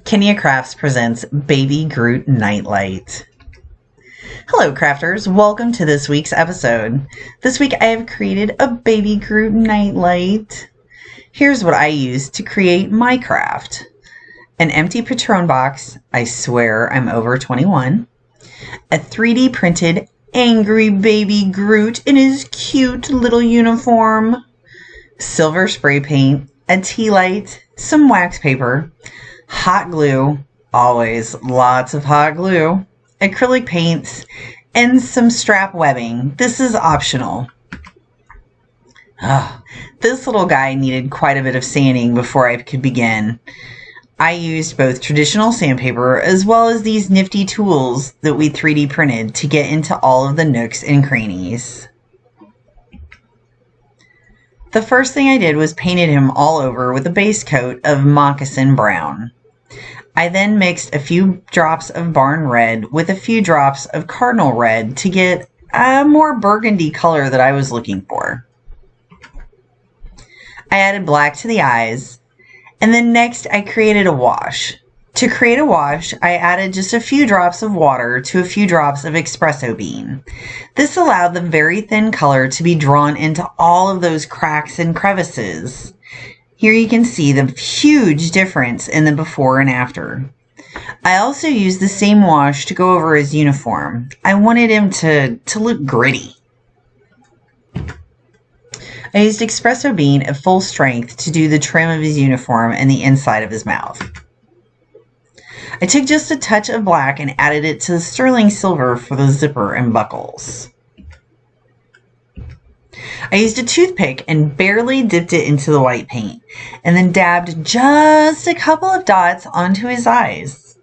Krafts presents Baby Groot Nightlight. Hello crafters, welcome to this week's episode. This week I have created a Baby Groot Nightlight. Here's what I used to create my craft. An empty Patron box, I swear I'm over 21. A 3D printed angry baby Groot in his cute little uniform. Silver spray paint, a tea light, some wax paper, hot glue, always lots of hot glue, acrylic paints, and some strap webbing. This is optional. This little guy needed quite a bit of sanding before I could begin. I used both traditional sandpaper as well as these nifty tools that we 3D printed to get into all of the nooks and crannies. The first thing I did was painted him all over with a base coat of moccasin brown. I then mixed a few drops of barn red with a few drops of cardinal red to get a more burgundy color that I was looking for. I added black to the eyes, and then next I created a wash. To create a wash, I added just a few drops of water to a few drops of espresso bean. This allowed the very thin color to be drawn into all of those cracks and crevices. Here you can see the huge difference in the before and after. I also used the same wash to go over his uniform. I wanted him to look gritty. I used espresso bean at full strength to do the trim of his uniform and the inside of his mouth. I took just a touch of black and added it to the sterling silver for the zipper and buckles. I used a toothpick and barely dipped it into the white paint, and then dabbed just a couple of dots onto his eyes.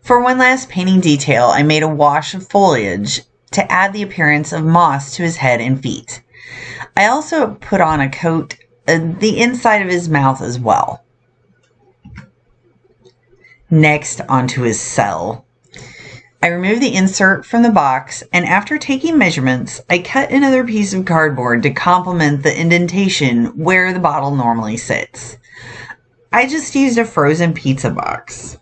For one last painting detail, I made a wash of foliage to add the appearance of moss to his head and feet. I also put on a coat the inside of his mouth as well. Next, onto his cell. I removed the insert from the box, and after taking measurements, I cut another piece of cardboard to complement the indentation where the bottle normally sits. I just used a frozen pizza box.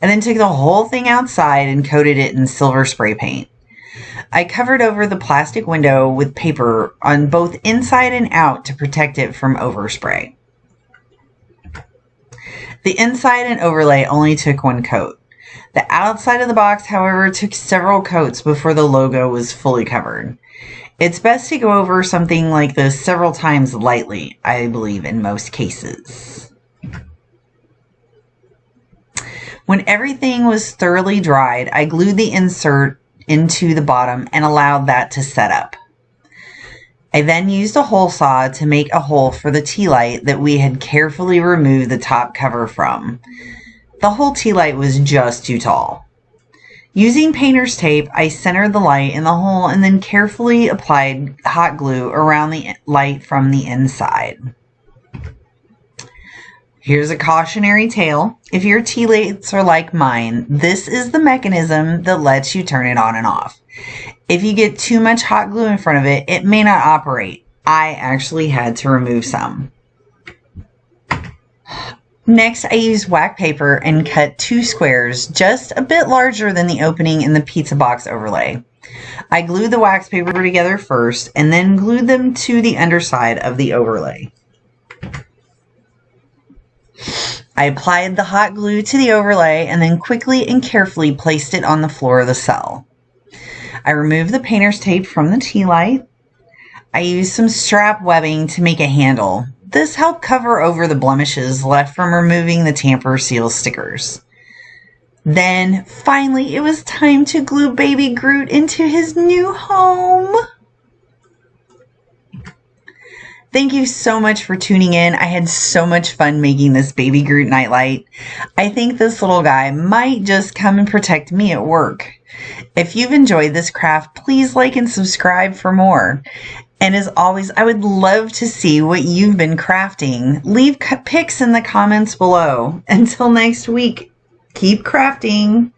I then took the whole thing outside and coated it in silver spray paint. I covered over the plastic window with paper on both inside and out to protect it from overspray. The inside and overlay only took one coat. The outside of the box, however, took several coats before the logo was fully covered. It's best to go over something like this several times lightly, I believe, in most cases. When everything was thoroughly dried, I glued the insert into the bottom and allowed that to set up. I then used a hole saw to make a hole for the tea light that we had carefully removed the top cover from. The whole tea light was just too tall. Using painter's tape, I centered the light in the hole and then carefully applied hot glue around the light from the inside. Here's a cautionary tale. If your tea lights are like mine, this is the mechanism that lets you turn it on and off. If you get too much hot glue in front of it, it may not operate. I actually had to remove some. Next, I used wax paper and cut 2 squares just a bit larger than the opening in the pizza box overlay. I glued the wax paper together first and then glued them to the underside of the overlay. I applied the hot glue to the overlay and then quickly and carefully placed it on the floor of the cell. I removed the painter's tape from the tea light. I used some strap webbing to make a handle. This helped cover over the blemishes left from removing the tamper seal stickers. Then, finally, it was time to glue Baby Groot into his new home. Thank you so much for tuning in. I had so much fun making this Baby Groot Nightlight. I think this little guy might just come and protect me at work. If you've enjoyed this craft, please like and subscribe for more. And as always, I would love to see what you've been crafting. Leave pics in the comments below. Until next week, keep crafting.